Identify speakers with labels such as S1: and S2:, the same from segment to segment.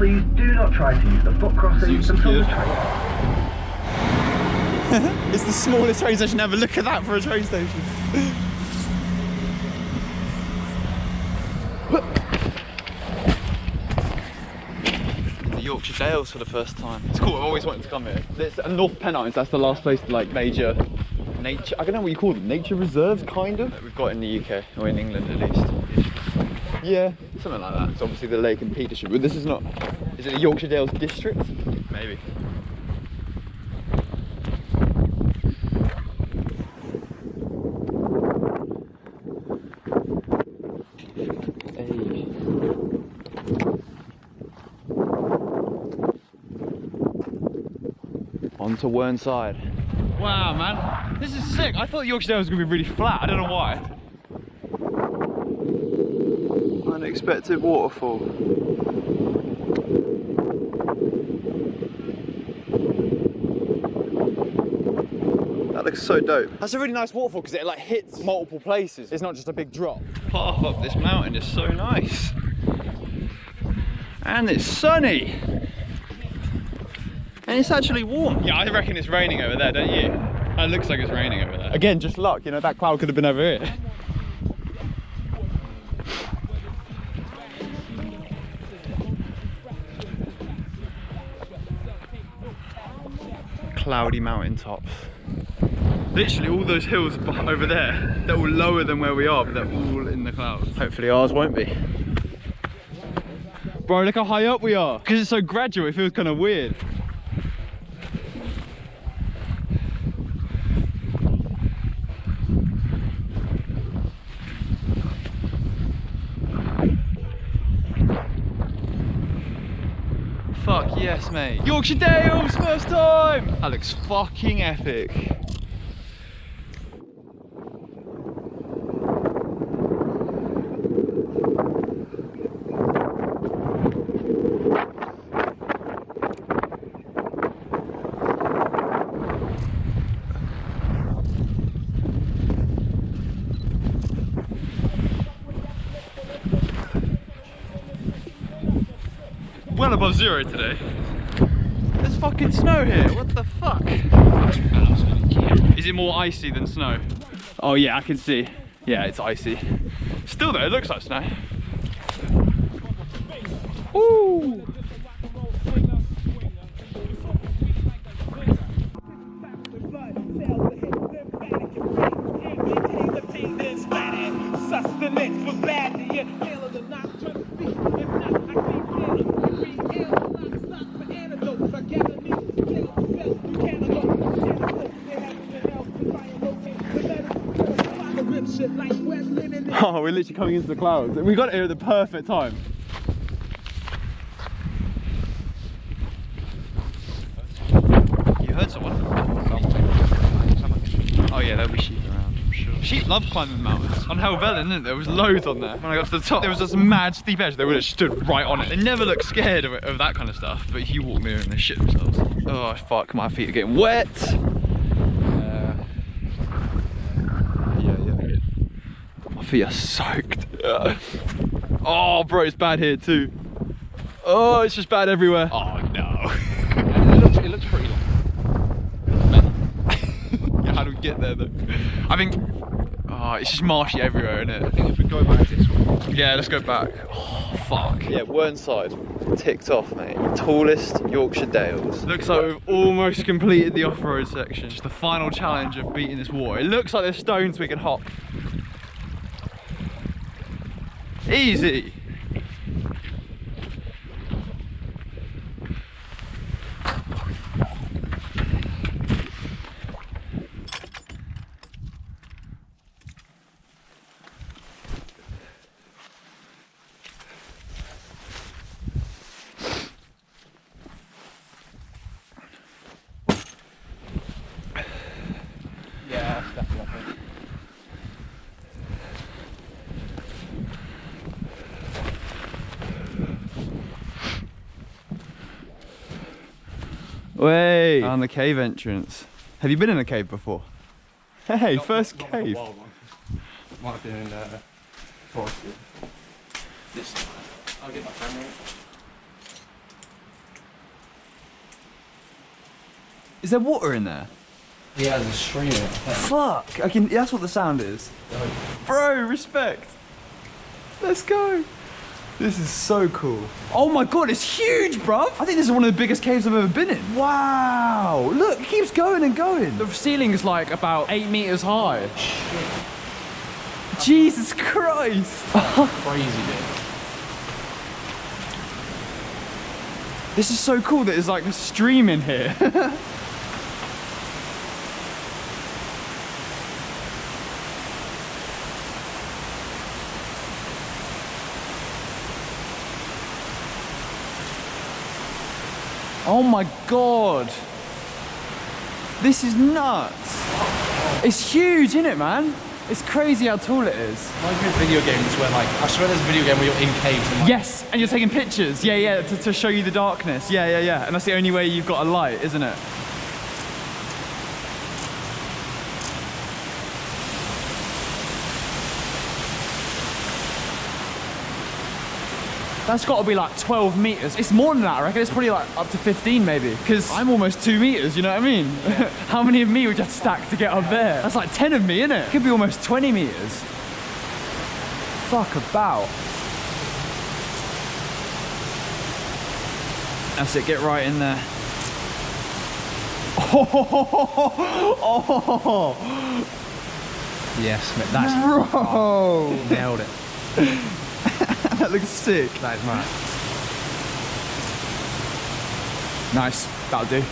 S1: Please do not try to use the foot crossing until the train.
S2: It's the smallest train station ever. Look at that for a train station. The Yorkshire Dales for the first time. It's cool. I've always wanted to come here. It's North Pennines. That's the last place to like major nature. I don't know what you call them. Nature reserves, kind of. That we've got in the UK or in England at least. Yeah, something like that. It's obviously the lake in Petersham, but this is not. Is it the Yorkshire Dales district? Maybe. On to Whernside. Wow, man, this is sick. I thought Yorkshire Dale was going to be really flat. I don't know why. Unexpected waterfall. That looks so dope. That's a really nice waterfall because it like hits multiple places. It's not just a big drop. Path up this mountain is so nice. And it's sunny. And it's actually warm. Yeah, I reckon it's raining over there, don't you? It looks like it's raining over there. Again, just luck, you know, that cloud could have been over here. Cloudy mountain tops. Literally all those hills over there, they're all lower than where we are, but they're all in the clouds. Hopefully ours won't be. Bro, look how high up we are. Because it's so gradual, it feels kind of weird. Fuck yes, mate. Yorkshire Dales, first time! That looks fucking epic. Well above zero today. There's fucking snow here, what the fuck? Is it more icy than snow? Oh yeah, I can see. Yeah, it's icy. Still though, it looks like snow. Ooh! Oh, we're literally coming into the clouds. We got it here at the perfect time. You heard someone? Oh yeah, there'll be sheep around, I'm sure. Sheep love climbing mountains. On Helvellyn, isn't it? There was loads on there. When I got to the top, there was this mad steep edge. They would have stood right on it. They never look scared of that kind of stuff, but if you walk near them, they shit themselves. Oh fuck, my feet are getting wet. My feet are soaked. Oh bro, it's bad here too. Oh, it's just bad everywhere. Oh no.
S3: It looks pretty long.
S2: Yeah, how do we get there though? I think, oh, it's just marshy everywhere, isn't it?
S3: I think if we go back this way.
S2: Yeah, let's go back. Oh fuck. Yeah, Whernside ticked off, mate. Tallest Yorkshire Dales. Looks like we've almost completed the off-road section. Just the final challenge of beating this water. It looks like there's stones we can hop. Easy.
S3: Yeah, that's definitely.
S2: Way on the cave entrance. Have you been in a cave before? Hey, first cave.
S3: Might have been in forest.
S2: This.
S3: I'll get my camera.
S2: Is there water in there?
S3: Yeah, there's a stream in it.
S2: Fuck! I can. That's what the sound is. Bro, respect. Let's go. This is so cool. Oh my god, it's huge, bruv! I think this is one of the biggest caves I've ever been in. Wow! Look, it keeps going and going. The ceiling is like about 8 meters high. Shit. Jesus Christ!
S3: Crazy, dude.
S2: This is so cool that there's like a stream in here. Oh my god. This is nuts. It's huge, isn't it, man? It's crazy how tall it is.
S3: Like in video games where like, I swear there's a video game where you're in caves and like,
S2: Yes, and you're taking pictures. Yeah, yeah, to show you the darkness. Yeah, yeah, yeah. And that's the only way you've got a light, isn't it? That's got to be like 12 meters. It's more than that, I reckon. It's probably like up to 15 maybe. Because I'm almost 2 meters, you know what I mean? Yeah. How many of me would you have to stack to get up there? That's like 10 of me, isn't it? Could be almost 20 meters. Fuck about. That's it, get right in there. Oh,
S3: yes, mate, that's
S2: bro.
S3: Oh, nailed it.
S2: That looks sick.
S3: That is mad.
S2: Nice, that'll do.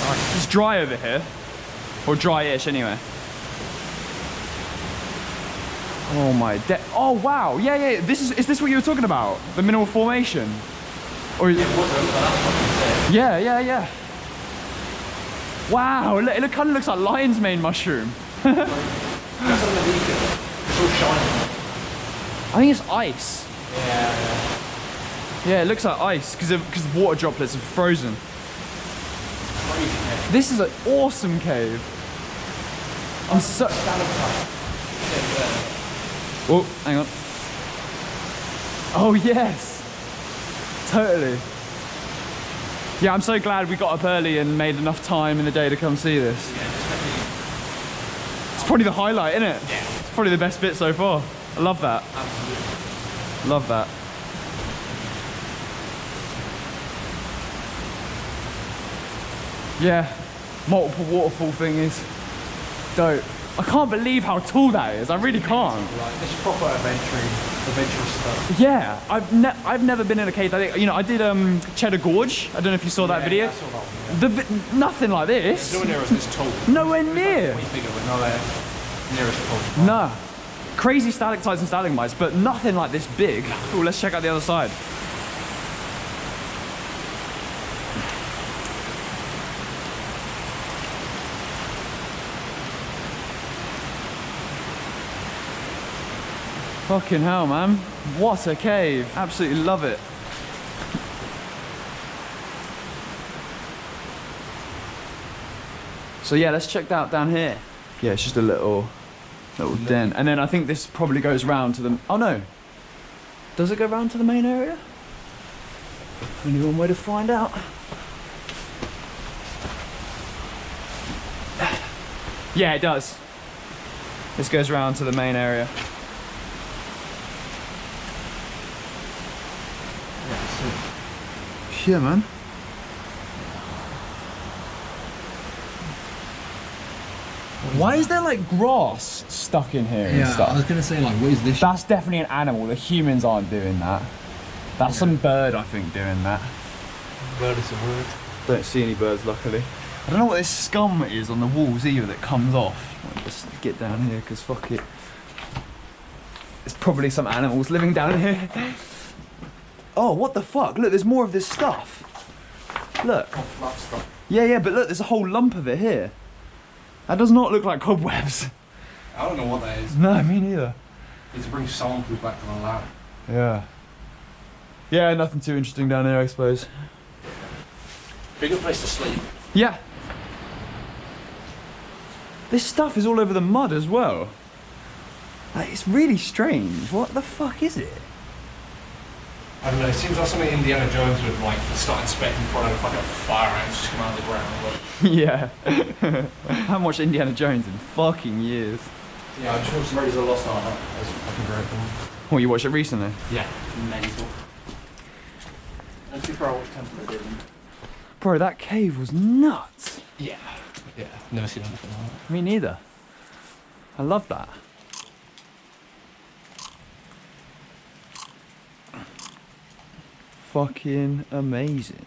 S2: Nice. It's dry over here. Or dry-ish anyway. Oh my oh wow, yeah, yeah. Is this what you were talking about? The mineral formation? Or yeah, yeah, yeah. Wow, it kind of looks like lion's mane mushroom.
S3: It's all shiny.
S2: I think it's ice.
S3: Yeah.
S2: Yeah, it looks like ice because water droplets are frozen.
S3: Crazy.
S2: This is an awesome cave. I'm so. Oh, hang on. Oh yes, totally. Yeah, I'm so glad we got up early and made enough time in the day to come see this.
S3: Yeah,
S2: it's probably the highlight, isn't it?
S3: Yeah.
S2: It's probably the best bit so far. I love that.
S3: Absolutely.
S2: Love that. Yeah, multiple waterfall thing is dope. I can't believe how tall that is. I really can't.
S3: Like, this is proper adventurous stuff.
S2: Yeah, I've never been in a cave. I think, you know, I did Cheddar Gorge. I don't know if you saw that video.
S3: I saw that one, yeah.
S2: Nothing like this.
S3: Nowhere near as this tall.
S2: Nowhere near.
S3: Way bigger, but nowhere near as tall.
S2: Nah. Crazy stalactites and stalagmites, but nothing like this big. Cool, let's check out the other side. Fucking hell, man. What a cave. Absolutely love it. So yeah, let's check that out down here. Yeah, it's just a little den. And then I think this probably goes round to the... Oh no. Does it go round to the main area? Only one way to find out. Yeah, it does. This goes round to the main area. Yeah, man. Why is there like grass stuck in here and stuff?
S3: I was gonna say, like, what is this?
S2: That's definitely an animal. The humans aren't doing that. That's some bird, I think, doing that.
S3: Bird is a word.
S2: Don't see any birds, luckily. I don't know what this scum is on the walls either that comes off. I'll just get down here, because fuck it. There's probably some animals living down here. Oh, what the fuck? Look, there's more of this stuff. Look.
S3: Fluff stuff.
S2: Yeah, yeah, but look, there's a whole lump of it here. That does not look like cobwebs.
S3: I don't know what that is.
S2: No, me neither.
S3: Need to bring samples back to the lab.
S2: Yeah. Yeah, nothing too interesting down here, I suppose.
S3: Be a good place to sleep.
S2: Yeah. This stuff is all over the mud as well. Like, it's really strange. What the fuck is it?
S3: I don't know, it seems like something Indiana Jones would like start inspecting for like a fucking fire ants just come out of the ground. But...
S2: Yeah. I haven't watched Indiana Jones in fucking years.
S3: Yeah, I'm sure Raiders of the Lost Ark is fucking great film.
S2: Oh, you watched it recently?
S3: Yeah, mental. And before I watched Temple of Doom.
S2: Bro, that cave was nuts.
S3: Yeah. Yeah, never seen anything like that.
S2: Me neither. I love that. Fucking amazing.